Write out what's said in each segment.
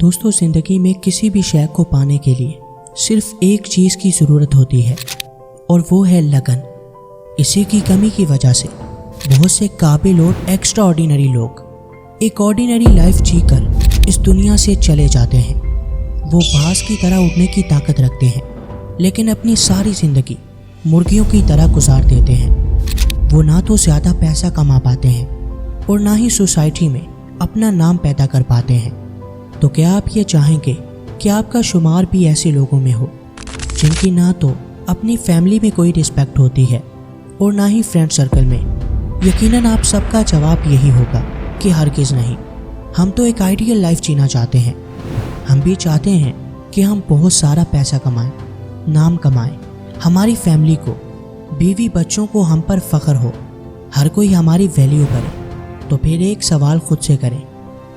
दोस्तों, ज़िंदगी में किसी भी शय को पाने के लिए सिर्फ एक चीज़ की ज़रूरत होती है और वो है लगन। इसी की कमी की वजह से बहुत से काबिल और एक्स्ट्रा ऑर्डिनरी लोग एक ऑर्डिनरी लाइफ जीकर इस दुनिया से चले जाते हैं। वो बाज की तरह उड़ने की ताकत रखते हैं, लेकिन अपनी सारी ज़िंदगी मुर्गियों की तरह गुजार देते हैं। वो ना तो ज़्यादा पैसा कमा पाते हैं और ना ही सोसाइटी में अपना नाम पैदा कर पाते हैं। तो क्या आप ये चाहेंगे कि आपका शुमार भी ऐसे लोगों में हो जिनकी ना तो अपनी फैमिली में कोई रिस्पेक्ट होती है और ना ही फ्रेंड सर्कल में? यकीनन आप सबका जवाब यही होगा कि हरगिज़ नहीं। हम तो एक आइडियल लाइफ जीना चाहते हैं। हम भी चाहते हैं कि हम बहुत सारा पैसा कमाएं, नाम कमाएं, हमारी फैमिली को, बीवी बच्चों को हम पर फ़ख्र हो, हर कोई हमारी वैल्यू करे। तो फिर एक सवाल खुद से करें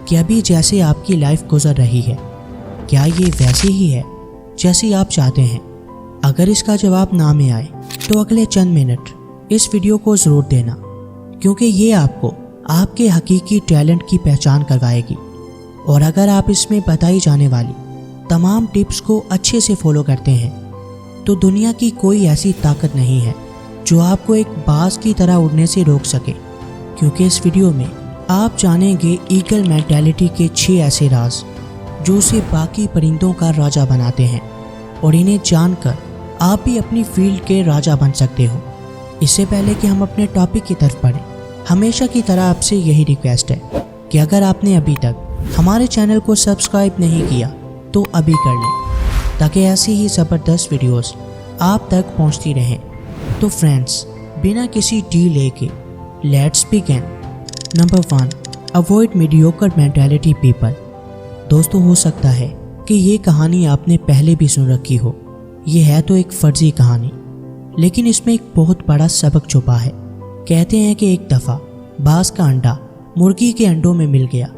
कि अभी जैसे आपकी लाइफ गुजर रही है, क्या ये वैसी ही है जैसी आप चाहते हैं? अगर इसका जवाब ना में आए तो अगले चंद मिनट इस वीडियो को ज़रूर देना, क्योंकि ये आपको आपके हकीकी टैलेंट की पहचान करवाएगी। और अगर आप इसमें बताई जाने वाली तमाम टिप्स को अच्छे से फॉलो करते हैं तो दुनिया की कोई ऐसी ताकत नहीं है जो आपको एक बाज की तरह उड़ने से रोक सके। क्योंकि इस वीडियो में आप जानेंगे ईगल मेंटालिटी के 6 ऐसे राज जो उसे बाकी परिंदों का राजा बनाते हैं, और इन्हें जानकर आप भी अपनी फील्ड के राजा बन सकते हो। इससे पहले कि हम अपने टॉपिक की तरफ बढ़ें, हमेशा की तरह आपसे यही रिक्वेस्ट है कि अगर आपने अभी तक हमारे चैनल को सब्सक्राइब नहीं किया तो अभी कर लें, ताकि ऐसी ही ज़बरदस्त वीडियोस आप तक पहुंचती रहें। तो फ्रेंड्स, बिना किसी डिले के let's begin. Number 1, avoid mediocre mentality people. दोस्तों, हो सकता है कि ये कहानी आपने पहले भी सुन रखी हो। ये है तो एक फर्जी कहानी, लेकिन इसमें एक बहुत बड़ा सबक छुपा है। कहते हैं कि एक दफ़ा बाज का अंडा मुर्गी के अंडों में मिल गया,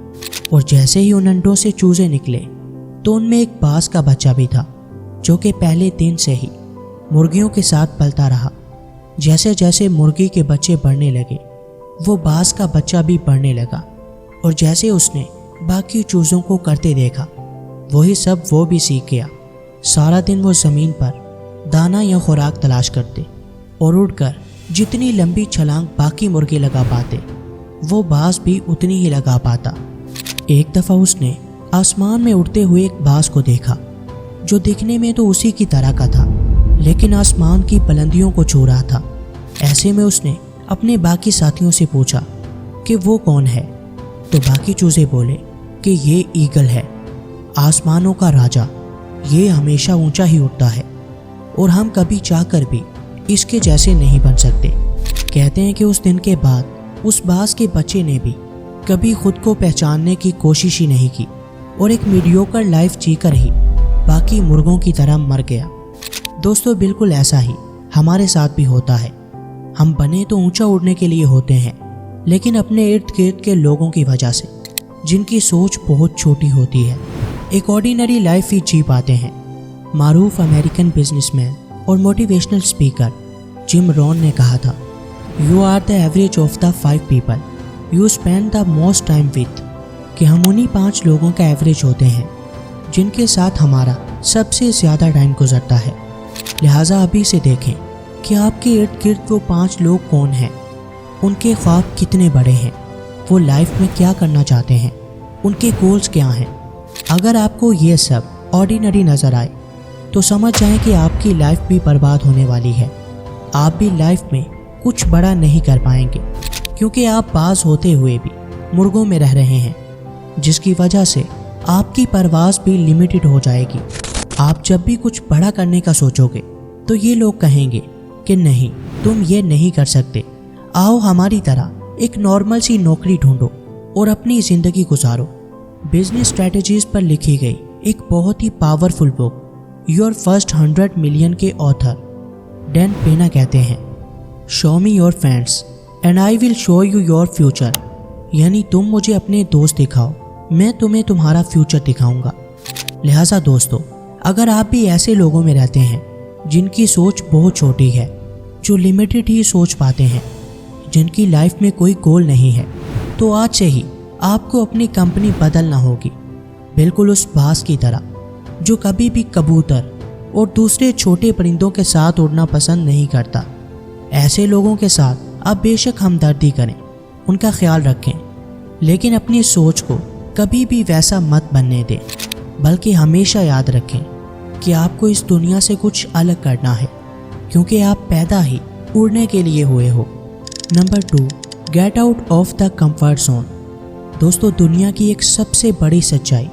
और जैसे ही उन अंडों से चूजे निकले तो उनमें एक बाज का बच्चा भी था, जो कि पहले दिन से ही मुर्गियों के साथ पलता रहा। जैसे जैसे मुर्गी के बच्चे बढ़ने लगे, वो बाज का बच्चा भी बढ़ने लगा, और जैसे उसने बाकी चूज़ों को करते देखा, वही सब वो भी सीख गया। सारा दिन वो ज़मीन पर दाना या खुराक तलाश करते और उड़कर जितनी लंबी छलांग बाकी मुर्गे लगा पाते, वो बाज भी उतनी ही लगा पाता। एक दफ़ा उसने आसमान में उड़ते हुए एक बाज को देखा, जो दिखने में तो उसी की तरह का था, लेकिन आसमान की बुलंदियों को छू रहा था। ऐसे में उसने अपने बाकी साथियों से पूछा कि वो कौन है, तो बाकी चूजे बोले कि ये ईगल है, आसमानों का राजा। ये हमेशा ऊंचा ही उड़ता है और हम कभी चाहकर भी इसके जैसे नहीं बन सकते। कहते हैं कि उस दिन के बाद उस बाज के बच्चे ने भी कभी खुद को पहचानने की कोशिश ही नहीं की, और एक मीडियोकर लाइफ जीकर ही बाकी मुर्गों की तरह मर गया। दोस्तों, बिल्कुल ऐसा ही हमारे साथ भी होता है। हम बने तो ऊंचा उड़ने के लिए होते हैं, लेकिन अपने इर्द गिर्द के लोगों की वजह से, जिनकी सोच बहुत छोटी होती है, एक ऑर्डिनरी लाइफ ही जी पाते हैं। मारूफ अमेरिकन बिजनेसमैन और मोटिवेशनल स्पीकर जिम रॉन ने कहा था, you are the average of the 5 people you spend the most time with. कि हम उन्हीं 5 लोगों का एवरेज होते हैं जिनके साथ हमारा सबसे ज़्यादा टाइम गुजरता है। लिहाजा अभी से देखें कि आपके इर्द गिर्द वो 5 लोग कौन हैं, उनके ख्वाब कितने बड़े हैं, वो लाइफ में क्या करना चाहते हैं, उनके गोल्स क्या हैं। अगर आपको ये सब ऑर्डिनरी नज़र आए तो समझ जाएं कि आपकी लाइफ भी बर्बाद होने वाली है। आप भी लाइफ में कुछ बड़ा नहीं कर पाएंगे, क्योंकि आप बाज होते हुए भी मुर्गों में रह रहे हैं, जिसकी वजह से आपकी परवाज़ भी लिमिटेड हो जाएगी। आप जब भी कुछ बड़ा करने का सोचोगे तो ये लोग कहेंगे कि नहीं, तुम ये नहीं कर सकते, आओ हमारी तरह एक नॉर्मल सी नौकरी ढूंढो और अपनी ज़िंदगी गुजारो। बिजनेस स्ट्रैटेजीज़ पर लिखी गई एक बहुत ही powerful book your first 100 million के ऑथर डैन पेना कहते हैं, show me your friends and I will show you your future. यानी तुम मुझे अपने दोस्त दिखाओ, मैं तुम्हें तुम्हारा फ्यूचर दिखाऊंगा। लिहाजा दोस्तों, अगर आप भी ऐसे लोगों में रहते हैं जिनकी सोच बहुत छोटी है, जो लिमिटेड ही सोच पाते हैं, जिनकी लाइफ में कोई गोल नहीं है, तो आज से ही आपको अपनी कंपनी बदलना होगी। बिल्कुल उस बाज की तरह जो कभी भी कबूतर और दूसरे छोटे परिंदों के साथ उड़ना पसंद नहीं करता। ऐसे लोगों के साथ आप बेशक हमदर्दी करें, उनका ख्याल रखें, लेकिन अपनी सोच को कभी भी वैसा मत बनने दें, बल्कि हमेशा याद रखें कि आपको इस दुनिया से कुछ अलग करना है, क्योंकि आप पैदा ही उड़ने के लिए हुए हो। Number 2, get out of the comfort zone. दोस्तों, दुनिया की एक सबसे बड़ी सच्चाई,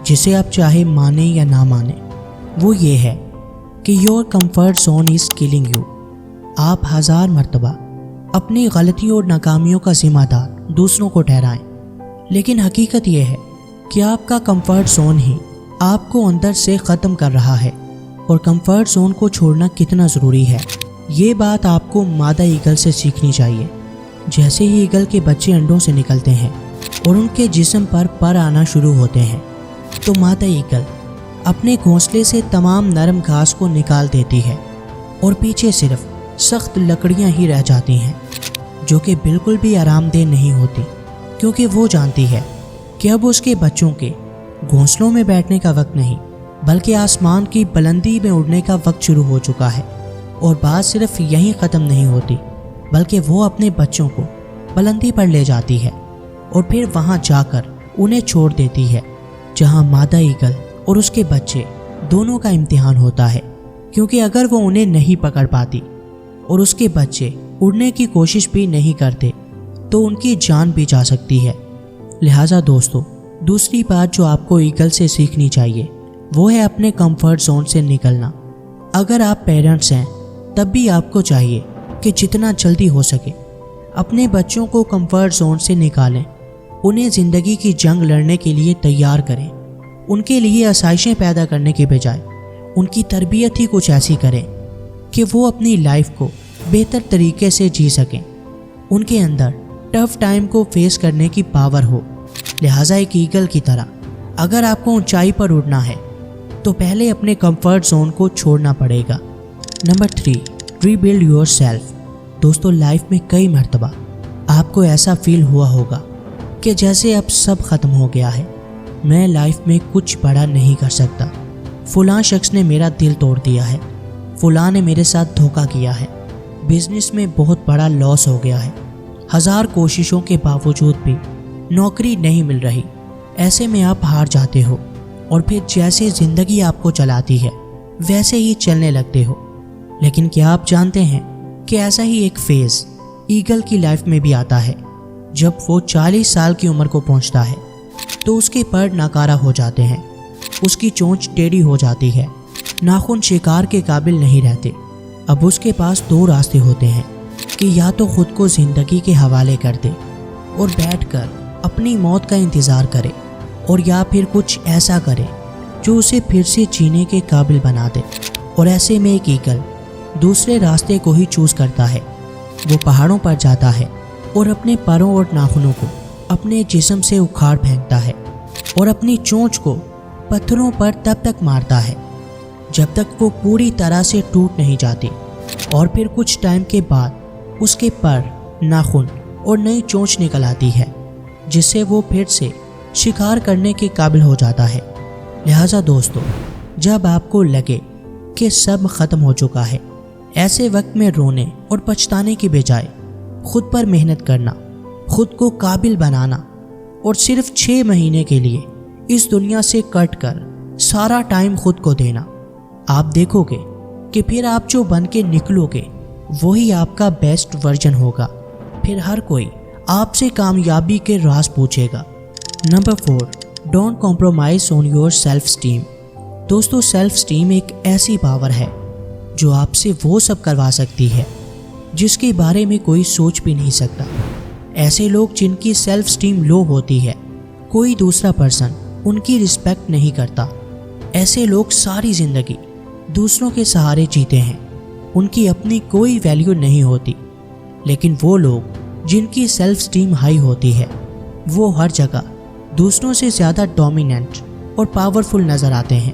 जिसे आप चाहे माने या ना माने, वो ये है कि your comfort zone is killing you. आप 1000 मरतबा अपनी गलतियों और नाकामियों का जिम्मेदार दूसरों को ठहराएं, लेकिन हकीकत यह है कि आपका कंफर्ट जोन ही आपको अंदर से ख़त्म कर रहा है। और कंफर्ट जोन को छोड़ना कितना ज़रूरी है, ये बात आपको मादा ईगल से सीखनी चाहिए। जैसे ही ईगल के बच्चे अंडों से निकलते हैं और उनके जिस्म पर आना शुरू होते हैं, तो मादा ईगल अपने घोंसले से तमाम नरम घास को निकाल देती है और पीछे सिर्फ सख्त लकड़ियां ही रह जाती हैं, जो कि बिल्कुल भी आरामदेह नहीं होती, क्योंकि वो जानती है कि अब उसके बच्चों के घोंसलों में बैठने का वक्त नहीं, बल्कि आसमान की बुलंदी में उड़ने का वक्त शुरू हो चुका है। और बात सिर्फ यहीं ख़त्म नहीं होती, बल्कि वो अपने बच्चों को बुलंदी पर ले जाती है और फिर वहाँ जाकर उन्हें छोड़ देती है, जहाँ मादा ईगल और उसके बच्चे दोनों का इम्तिहान होता है, क्योंकि अगर वो उन्हें नहीं पकड़ पाती और उसके बच्चे उड़ने की कोशिश भी नहीं करते, तो उनकी जान भी जा सकती है। लिहाजा दोस्तों, दूसरी बात जो आपको ईगल से सीखनी चाहिए, वो है अपने कंफर्ट जोन से निकलना। अगर आप पेरेंट्स हैं, तब भी आपको चाहिए कि जितना जल्दी हो सके अपने बच्चों को कंफर्ट जोन से निकालें, उन्हें ज़िंदगी की जंग लड़ने के लिए तैयार करें। उनके लिए आसाइशें पैदा करने के बजाय उनकी तरबियत ही कुछ ऐसी करें कि वो अपनी लाइफ को बेहतर तरीके से जी सकें, उनके अंदर टफ टाइम को फेस करने की पावर हो। लिहाजा एक ईगल की तरह अगर आपको ऊंचाई पर उड़ना है, तो पहले अपने कंफर्ट जोन को छोड़ना पड़ेगा। Number 3, rebuild your self. दोस्तों, लाइफ में कई मरतबा आपको ऐसा फील हुआ होगा कि जैसे अब सब ख़त्म हो गया है, मैं लाइफ में कुछ बड़ा नहीं कर सकता, फ़लाँ शख्स ने मेरा दिल तोड़ दिया है, फ़लाँ ने मेरे साथ धोखा किया है, बिज़नेस में बहुत बड़ा लॉस हो गया है, 1000 कोशिशों के बावजूद भी नौकरी नहीं मिल रही। ऐसे में आप हार जाते हो और फिर जैसे ज़िंदगी आपको चलाती है वैसे ही चलने लगते हो। लेकिन क्या आप जानते हैं कि ऐसा ही एक फेज़ ईगल की लाइफ में भी आता है। जब वो 40 साल की उम्र को पहुंचता है, तो उसके पर नाकारा हो जाते हैं, उसकी चोंच टेढ़ी हो जाती है, नाखून शिकार के काबिल नहीं रहते। अब उसके पास 2 रास्ते होते हैं कि या तो खुद को ज़िंदगी के हवाले कर दे और बैठकर अपनी मौत का इंतज़ार करे, और या फिर कुछ ऐसा करे जो उसे फिर से जीने के काबिल बना दे। और ऐसे में एक ईगल दूसरे रास्ते को ही चूज़ करता है। वो पहाड़ों पर जाता है और अपने पैरों और नाखूनों को अपने जिस्म से उखाड़ फेंकता है और अपनी चोंच को पत्थरों पर तब तक मारता है जब तक वो पूरी तरह से टूट नहीं जाती। और फिर कुछ टाइम के बाद उसके पर, नाखून और नई चोंच निकल आती है, जिससे वो फिर से शिकार करने के काबिल हो जाता है। लिहाजा दोस्तों, जब आपको लगे कि सब ख़त्म हो चुका है, ऐसे वक्त में रोने और पछताने की बजाय खुद पर मेहनत करना, खुद को काबिल बनाना और सिर्फ 6 महीने के लिए इस दुनिया से कट कर सारा टाइम खुद को देना, आप देखोगे कि फिर आप जो बन के निकलोगे वही आपका बेस्ट वर्जन होगा। फिर हर कोई आपसे कामयाबी के राज पूछेगा। Number 4, don't compromise on your self esteem. दोस्तों, सेल्फ स्टीम एक ऐसी पावर है जो आपसे वो सब करवा सकती है जिसके बारे में कोई सोच भी नहीं सकता। ऐसे लोग जिनकी सेल्फ स्टीम लो होती है, कोई दूसरा पर्सन उनकी रिस्पेक्ट नहीं करता। ऐसे लोग सारी ज़िंदगी दूसरों के सहारे जीते हैं, उनकी अपनी कोई वैल्यू नहीं होती। लेकिन वो लोग जिनकी सेल्फ स्टीम हाई होती है, वो हर जगह दूसरों से ज़्यादा डोमिनेंट और पावरफुल नज़र आते हैं।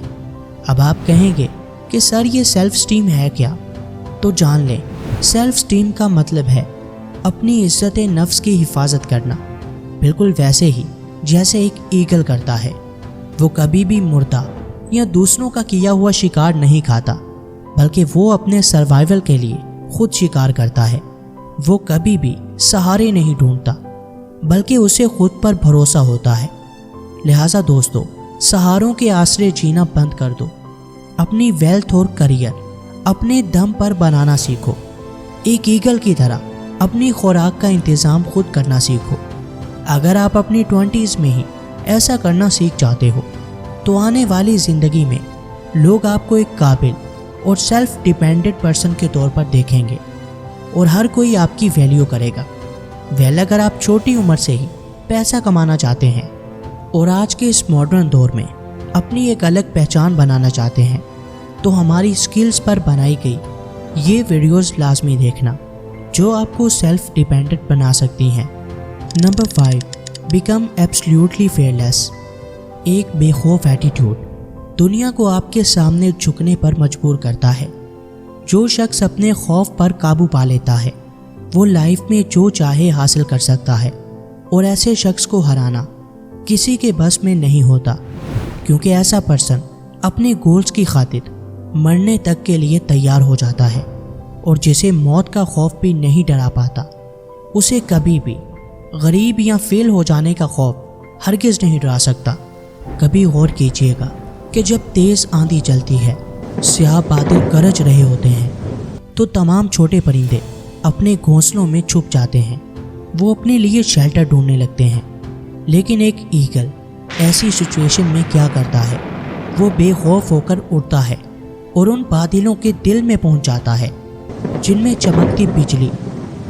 अब आप कहेंगे कि सर ये सेल्फ स्टीम है क्या? तो जान लें, सेल्फ स्टीम का मतलब है अपनी इज्जत नफ्स की हिफाजत करना, बिल्कुल वैसे ही जैसे एक ईगल करता है। وہ کبھی بھی مردہ یا دوسروں کا کیا ہوا شکار نہیں کھاتا، بلکہ وہ اپنے سروائیول کے لیے خود شکار کرتا ہے۔ وہ کبھی بھی سہارے نہیں ڈھونڈتا، بلکہ اسے خود پر بھروسہ ہوتا ہے۔ لہٰذا دوستو، سہاروں کے آسرے جینا بند کر دو۔ اپنی ویلتھ اور کریئر اپنے دم پر بنانا سیکھو۔ ایک ایگل کی طرح اپنی خوراک کا انتظام خود کرنا سیکھو۔ اگر آپ اپنی 20s میں ہی ایسا کرنا سیکھ جاتے ہو تو آنے والی زندگی میں لوگ آپ کو ایک قابل اور سیلف ڈیپینڈنٹ پرسن کے طور پر دیکھیں گے اور ہر کوئی آپ کی ویلیو کرے گا۔ اگر آپ چھوٹی عمر سے ہی پیسہ کمانا چاہتے ہیں اور آج کے اس ماڈرن دور میں اپنی ایک الگ پہچان بنانا چاہتے ہیں تو ہماری سکلز پر بنائی گئی یہ ویڈیوز لازمی دیکھنا، جو آپ کو سیلف ڈیپینڈنٹ بنا سکتی ہیں۔ Number 5، become absolutely fearless. ایک بے خوف ایٹیٹیوڈ دنیا کو آپ کے سامنے جھکنے پر مجبور کرتا ہے۔ جو شخص اپنے خوف پر قابو پا لیتا ہے وہ لائف میں جو چاہے حاصل کر سکتا ہے، اور ایسے شخص کو ہرانا کسی کے بس میں نہیں ہوتا، کیونکہ ایسا پرسن اپنے گولز کی خاطر مرنے تک کے لیے تیار ہو جاتا ہے، اور جسے موت کا خوف بھی نہیں ڈرا پاتا اسے کبھی بھی غریب یا فیل ہو جانے کا خوف ہرگز نہیں ڈرا سکتا۔ کبھی غور کیجئے گا کہ جب تیز آندھی چلتی ہے، سیاہ بادل گرج رہے ہوتے ہیں تو تمام چھوٹے پرندے اپنے گھونسلوں میں چھپ جاتے ہیں، وہ اپنے لیے شیلٹر ڈھونڈنے لگتے ہیں۔ لیکن ایک ایگل ایسی سچویشن میں کیا کرتا ہے؟ وہ بے خوف ہو کر اڑتا ہے اور ان بادلوں کے دل میں پہنچ جاتا ہے جن میں چمکتی بجلی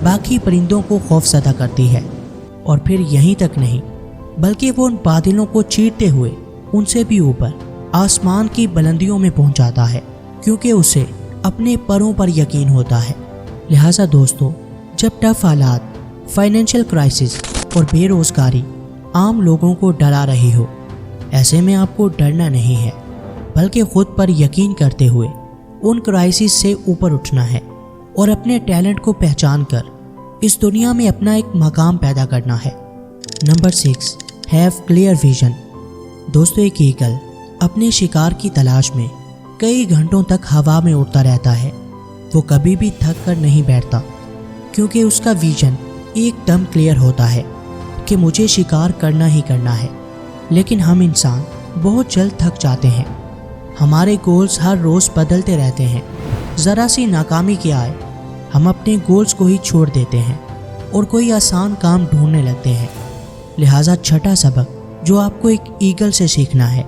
باقی پرندوں کو خوف زدہ کرتی ہے، اور پھر یہیں تک نہیں بلکہ وہ ان بادلوں کو چیرتے ہوئے ان سے بھی اوپر آسمان کی بلندیوں میں پہنچ جاتا ہے، کیونکہ اسے اپنے پروں پر یقین ہوتا ہے۔ لہٰذا دوستو، جب ٹف حالات، فائنینشیل کرائسس اور بے روزگاری عام لوگوں کو ڈرا رہی ہو، ایسے میں آپ کو ڈرنا نہیں ہے، بلکہ خود پر یقین کرتے ہوئے ان کرائسس سے اوپر اٹھنا ہے اور اپنے ٹیلنٹ کو پہچان کر اس دنیا میں اپنا ایک مقام پیدا کرنا ہے۔ Number 6، have clear vision. دوستو، ایک ایگل اپنے شکار کی تلاش میں کئی گھنٹوں تک ہوا میں اڑتا رہتا ہے۔ وہ کبھی بھی تھک کر نہیں بیٹھتا، کیونکہ اس کا ویژن ایک دم کلیئر ہوتا ہے کہ مجھے شکار کرنا ہی کرنا ہے۔ لیکن ہم انسان بہت جلد تھک جاتے ہیں، ہمارے گولز ہر روز بدلتے رہتے ہیں۔ ذرا سی ناکامی کیا آئے ہم اپنے گولز کو ہی چھوڑ دیتے ہیں اور کوئی آسان کام ڈھونڈنے لگتے ہیں۔ لہٰذا چھٹا سبق جو آپ کو ایک ایگل سے سیکھنا ہے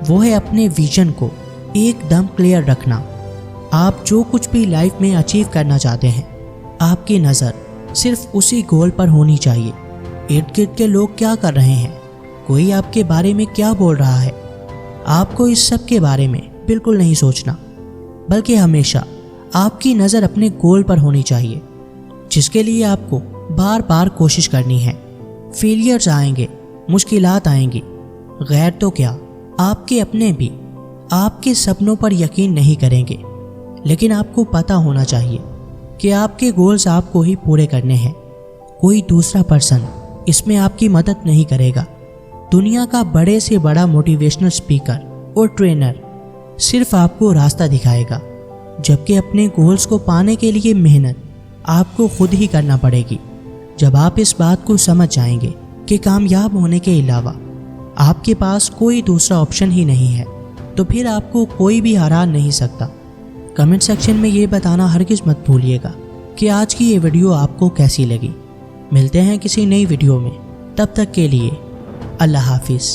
وہ ہے اپنے ویژن کو ایک دم کلیئر رکھنا۔ آپ جو کچھ بھی لائف میں اچیو کرنا چاہتے ہیں، آپ کی نظر صرف اسی گول پر ہونی چاہیے۔ ارد گرد کے لوگ کیا کر رہے ہیں، کوئی آپ کے بارے میں کیا بول رہا ہے، آپ کو اس سب کے بارے میں بالکل نہیں سوچنا، بلکہ ہمیشہ آپ کی نظر اپنے گول پر ہونی چاہیے، جس کے لیے آپ کو بار بار کوشش کرنی ہے۔ فیلیئرز آئیں گے، مشکلات آئیں گی، غیر تو کیا آپ کے اپنے بھی آپ کے سپنوں پر یقین نہیں کریں گے، لیکن آپ کو پتہ ہونا چاہیے کہ آپ کے گولز آپ کو ہی پورے کرنے ہیں، کوئی دوسرا پرسن اس میں آپ کی مدد نہیں کرے گا۔ دنیا کا بڑے سے بڑا موٹیویشنل اسپیکر اور ٹرینر صرف آپ کو راستہ دکھائے گا، جبکہ اپنے گولز کو پانے کے لیے محنت آپ کو خود ہی کرنا پڑے گی۔ جب آپ اس بات کو سمجھ جائیں گے کہ کامیاب ہونے کے علاوہ آپ کے پاس کوئی دوسرا آپشن ہی نہیں ہے، تو پھر آپ کو کوئی بھی ہرا نہیں سکتا۔ کمنٹ سیکشن میں یہ بتانا ہرگز مت بھولیے گا کہ آج کی یہ ویڈیو آپ کو کیسی لگی۔ ملتے ہیں کسی نئی ویڈیو میں، تب تک کے لیے اللہ حافظ۔